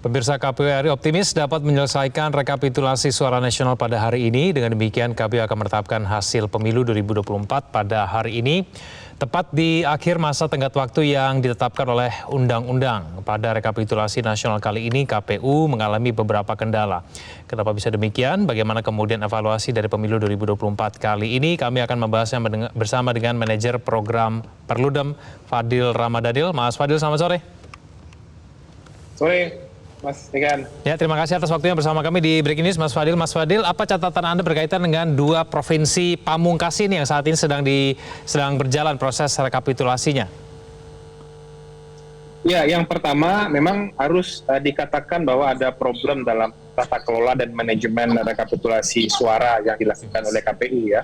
Pemirsa, KPU RI optimis dapat menyelesaikan rekapitulasi suara nasional pada hari ini. Dengan demikian, KPU akan menetapkan hasil pemilu 2024 pada hari ini, tepat di akhir masa tenggat waktu yang ditetapkan oleh undang-undang. Pada rekapitulasi nasional kali ini, KPU mengalami beberapa kendala. Kenapa bisa demikian? Bagaimana kemudian evaluasi dari pemilu 2024 kali ini? Kami akan membahasnya bersama dengan manajer program Perludem, Fadil Ramadhanil. Mas Fadil, selamat sore. Sore, Mas Ikan. Ya, terima kasih atas waktunya bersama kami di Breaking News, Mas Fadil. Mas Fadil, apa catatan Anda berkaitan dengan dua provinsi pamungkas ini yang saat ini sedang berjalan proses rekapitulasinya? Ya, yang pertama memang harus dikatakan bahwa ada problem dalam tata kelola dan manajemen rekapitulasi suara yang dilakukan oleh KPU ya.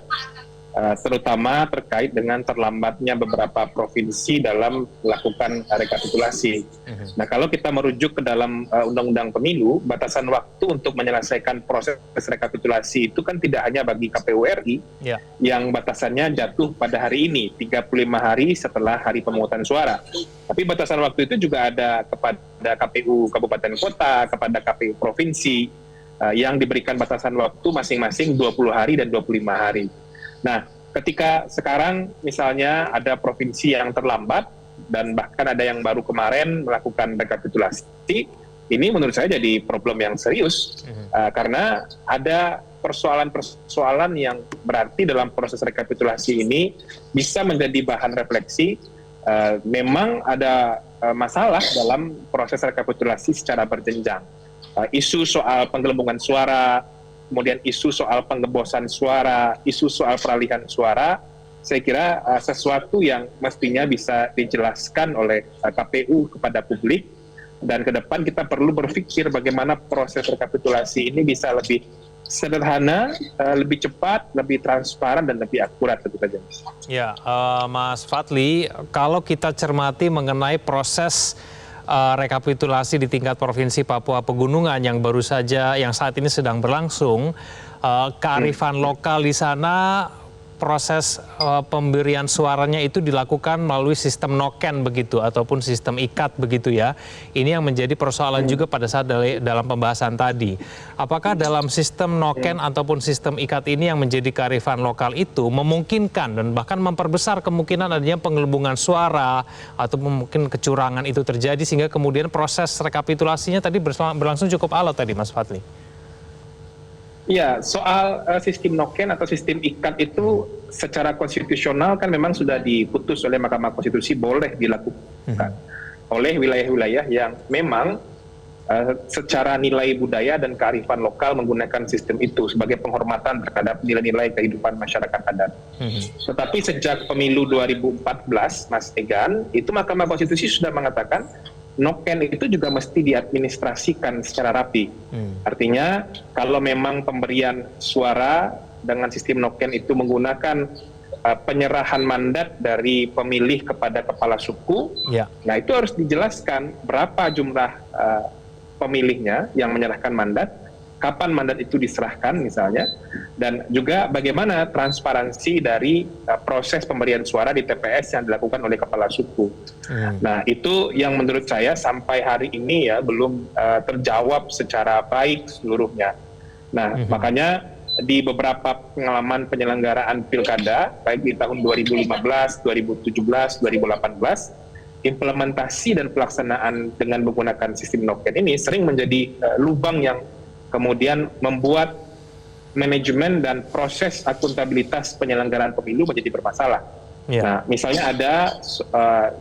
Terutama terkait dengan terlambatnya beberapa provinsi dalam melakukan rekapitulasi. Nah, kalau kita merujuk ke dalam Undang-Undang Pemilu, batasan waktu untuk menyelesaikan proses rekapitulasi itu kan tidak hanya bagi KPU RI, yang batasannya jatuh pada hari ini, 35 hari setelah hari pemungutan suara. Tapi batasan waktu itu juga ada kepada KPU Kabupaten Kota, kepada KPU Provinsi, yang diberikan batasan waktu masing-masing 20 hari dan 25 hari. Nah, ketika sekarang misalnya ada provinsi yang terlambat dan bahkan ada yang baru kemarin melakukan rekapitulasi, ini menurut saya jadi problem yang serius karena ada persoalan-persoalan yang berarti dalam proses rekapitulasi ini bisa menjadi bahan refleksi. Memang ada masalah dalam proses rekapitulasi secara berjenjang. Isu soal penggelembungan suara, kemudian isu soal penggembosan suara, isu soal peralihan suara, saya kira sesuatu yang mestinya bisa dijelaskan oleh KPU kepada publik, dan ke depan kita perlu berpikir bagaimana proses rekapitulasi ini bisa lebih sederhana, lebih cepat, lebih transparan, dan lebih akurat tentu saja. Ya, Mas Fadli, kalau kita cermati mengenai proses rekapitulasi di tingkat Provinsi Papua Pegunungan yang baru saja, yang saat ini sedang berlangsung, kearifan lokal di sana, proses pemberian suaranya itu dilakukan melalui sistem noken begitu, ataupun sistem ikat begitu ya. Ini yang menjadi persoalan juga pada saat dalam pembahasan tadi. Apakah dalam sistem noken ataupun sistem ikat ini yang menjadi kearifan lokal itu memungkinkan dan bahkan memperbesar kemungkinan adanya penggelembungan suara atau mungkin kecurangan itu terjadi sehingga kemudian proses rekapitulasinya tadi berlangsung cukup alot tadi, Mas Fadli? Ya, soal sistem noken atau sistem ikat itu secara konstitusional kan memang sudah diputus oleh Mahkamah Konstitusi boleh dilakukan oleh wilayah-wilayah yang memang secara nilai budaya dan kearifan lokal menggunakan sistem itu sebagai penghormatan terhadap nilai-nilai kehidupan masyarakat adat. Tetapi sejak pemilu 2014, Mas Egan, itu Mahkamah Konstitusi sudah mengatakan noken itu juga mesti diadministrasikan secara rapi. Artinya kalau memang pemberian suara dengan sistem noken itu menggunakan penyerahan mandat dari pemilih kepada kepala suku, nah itu harus dijelaskan berapa jumlah pemilihnya yang menyerahkan mandat, kapan mandat itu diserahkan misalnya, dan juga bagaimana transparansi dari proses pemberian suara di TPS yang dilakukan oleh kepala suku. Nah, itu yang menurut saya sampai hari ini ya belum terjawab secara baik seluruhnya. Nah, makanya di beberapa pengalaman penyelenggaraan pilkada, baik di tahun 2015, 2017, 2018, implementasi dan pelaksanaan dengan menggunakan sistem noken ini sering menjadi lubang yang kemudian membuat manajemen dan proses akuntabilitas penyelenggaraan pemilu menjadi bermasalah. Nah, misalnya ada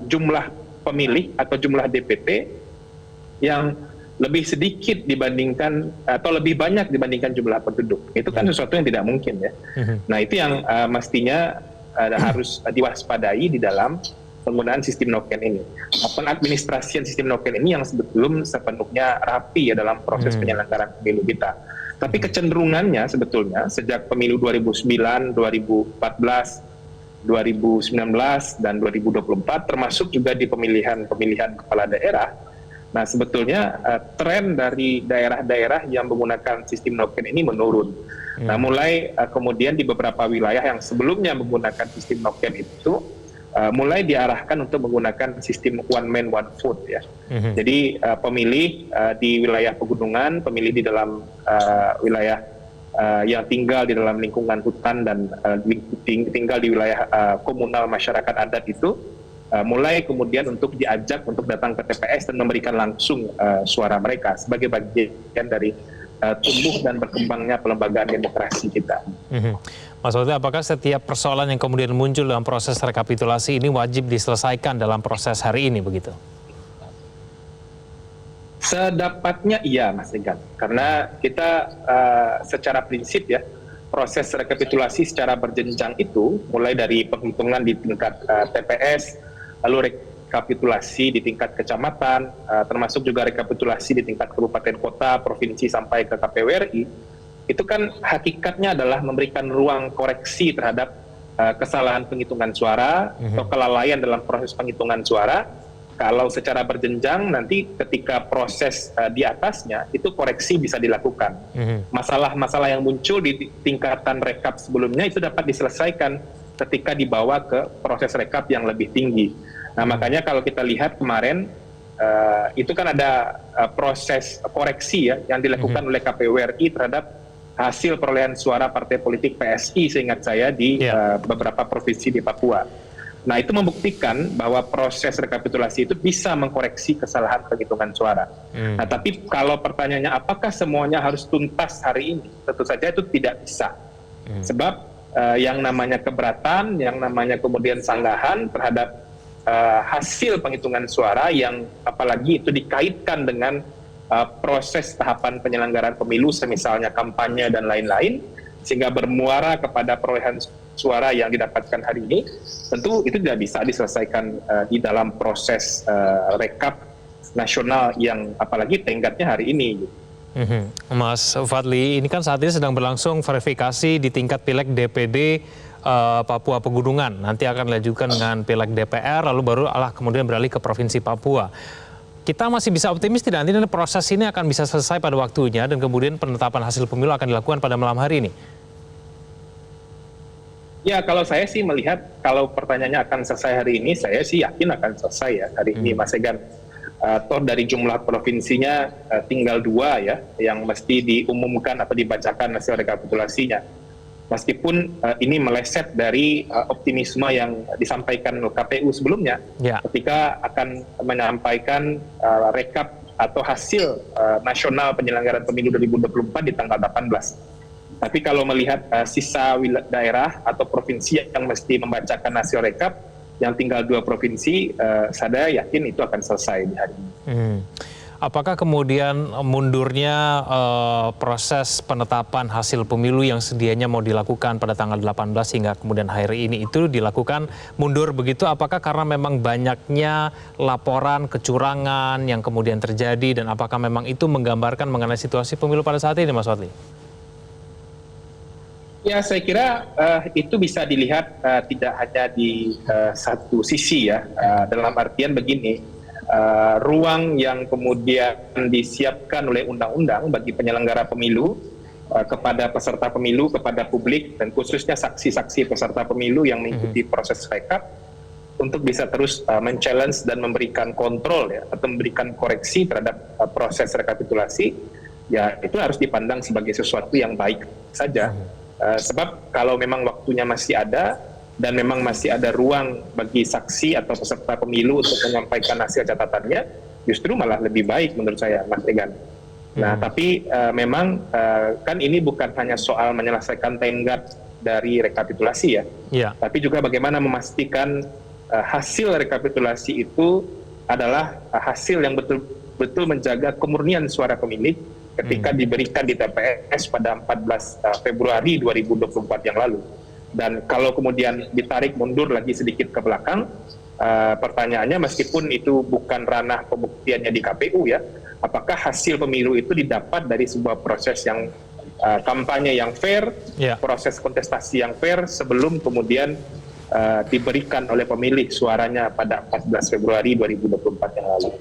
jumlah pemilih atau jumlah DPT yang lebih sedikit dibandingkan atau lebih banyak dibandingkan jumlah penduduk. Itu kan sesuatu yang tidak mungkin ya. Nah, itu yang mestinya harus diwaspadai di dalam penggunaan sistem noken ini. Pengadministrasian sistem noken ini yang belum sepenuhnya rapi ya dalam proses penyelenggaraan pemilu kita. Tapi kecenderungannya sebetulnya sejak pemilu 2009, 2014, 2019, dan 2024, termasuk juga di pemilihan kepala daerah. Nah, sebetulnya tren dari daerah-daerah yang menggunakan sistem noken ini menurun. Nah, mulai kemudian di beberapa wilayah yang sebelumnya menggunakan sistem noken itu, mulai diarahkan untuk menggunakan sistem one man one vote ya. Jadi pemilih di wilayah pegunungan, pemilih di dalam wilayah yang tinggal di dalam lingkungan hutan dan tinggal di wilayah komunal masyarakat adat itu mulai kemudian untuk diajak untuk datang ke TPS dan memberikan langsung suara mereka sebagai bagian dari tumbuh dan berkembangnya pelembagaan demokrasi kita. Mas Fadli, apakah setiap persoalan yang kemudian muncul dalam proses rekapitulasi ini wajib diselesaikan dalam proses hari ini begitu? Sedapatnya iya, Mas Regan. Karena kita secara prinsip ya, proses rekapitulasi secara berjenjang itu mulai dari penghitungan di tingkat TPS, lalu rekapitulasi di tingkat kecamatan, termasuk juga rekapitulasi di tingkat kabupaten kota, provinsi sampai ke KPU RI, itu kan hakikatnya adalah memberikan ruang koreksi terhadap kesalahan penghitungan suara atau kelalaian dalam proses penghitungan suara. Kalau secara berjenjang nanti ketika proses di atasnya itu koreksi bisa dilakukan. Masalah-masalah yang muncul di tingkatan rekap sebelumnya itu dapat diselesaikan ketika dibawa ke proses rekap yang lebih tinggi. Nah makanya kalau kita lihat kemarin itu kan ada proses koreksi ya yang dilakukan oleh KPU RI terhadap hasil perolehan suara partai politik PSI seingat saya di beberapa provinsi di Papua. Nah itu membuktikan bahwa proses rekapitulasi itu bisa mengkoreksi kesalahan penghitungan suara. Nah tapi kalau pertanyaannya apakah semuanya harus tuntas hari ini, tentu saja itu tidak bisa. Sebab yang namanya keberatan, yang namanya kemudian sanggahan terhadap hasil penghitungan suara yang apalagi itu dikaitkan dengan proses tahapan penyelenggaraan pemilu, semisalnya kampanye dan lain-lain, sehingga bermuara kepada perolehan suara yang didapatkan hari ini, tentu itu tidak bisa diselesaikan di dalam proses rekap nasional yang apalagi tenggatnya hari ini. Mas Fadli, ini kan saat ini sedang berlangsung verifikasi di tingkat pileg DPD Papua Pegunungan. Nanti akan dilanjutkan dengan pileg DPR, lalu baru kemudian beralih ke Provinsi Papua. Kita masih bisa optimis tidak nanti proses ini akan bisa selesai pada waktunya dan kemudian penetapan hasil pemilu akan dilakukan pada malam hari ini? Ya, kalau saya sih melihat kalau pertanyaannya akan selesai hari ini, saya sih yakin akan selesai ya hari ini, Mas Egan. Toh dari jumlah provinsinya tinggal 2 ya yang mesti diumumkan atau dibacakan hasil rekapitulasinya. Meskipun ini meleset dari optimisme yang disampaikan KPU sebelumnya ketika akan menyampaikan rekap atau hasil nasional penyelenggaraan pemilu 2024 di tanggal 18. Tapi kalau melihat sisa daerah atau provinsi yang mesti membacakan hasil rekap, yang tinggal 2 provinsi, saya yakin itu akan selesai di hari ini. Apakah kemudian mundurnya proses penetapan hasil pemilu yang sedianya mau dilakukan pada tanggal 18 hingga kemudian hari ini itu dilakukan mundur begitu? Apakah karena memang banyaknya laporan kecurangan yang kemudian terjadi dan apakah memang itu menggambarkan mengenai situasi pemilu pada saat ini, Mas Fadli? Ya, saya kira itu bisa dilihat tidak hanya di satu sisi ya, dalam artian begini. Ruang yang kemudian disiapkan oleh undang-undang bagi penyelenggara pemilu kepada peserta pemilu, kepada publik, dan khususnya saksi-saksi peserta pemilu yang mengikuti proses rekap untuk bisa terus men-challenge dan memberikan kontrol ya, atau memberikan koreksi terhadap proses rekapitulasi, ya itu harus dipandang sebagai sesuatu yang baik saja. Sebab kalau memang waktunya masih ada, dan memang masih ada ruang bagi saksi atau peserta pemilu untuk menyampaikan hasil catatannya, justru malah lebih baik menurut saya, Mas Regan. Nah, tapi memang kan ini bukan hanya soal menyelesaikan tenggat dari rekapitulasi ya, tapi juga bagaimana memastikan hasil rekapitulasi itu adalah hasil yang betul-betul menjaga kemurnian suara pemilih ketika diberikan di TPS pada 14 Februari 2024 yang lalu. Dan kalau kemudian ditarik mundur lagi sedikit ke belakang, pertanyaannya meskipun itu bukan ranah pembuktiannya di KPU ya, apakah hasil pemilu itu didapat dari sebuah proses yang kampanye yang fair, proses kontestasi yang fair sebelum kemudian diberikan oleh pemilih suaranya pada 14 Februari 2024 yang lalu.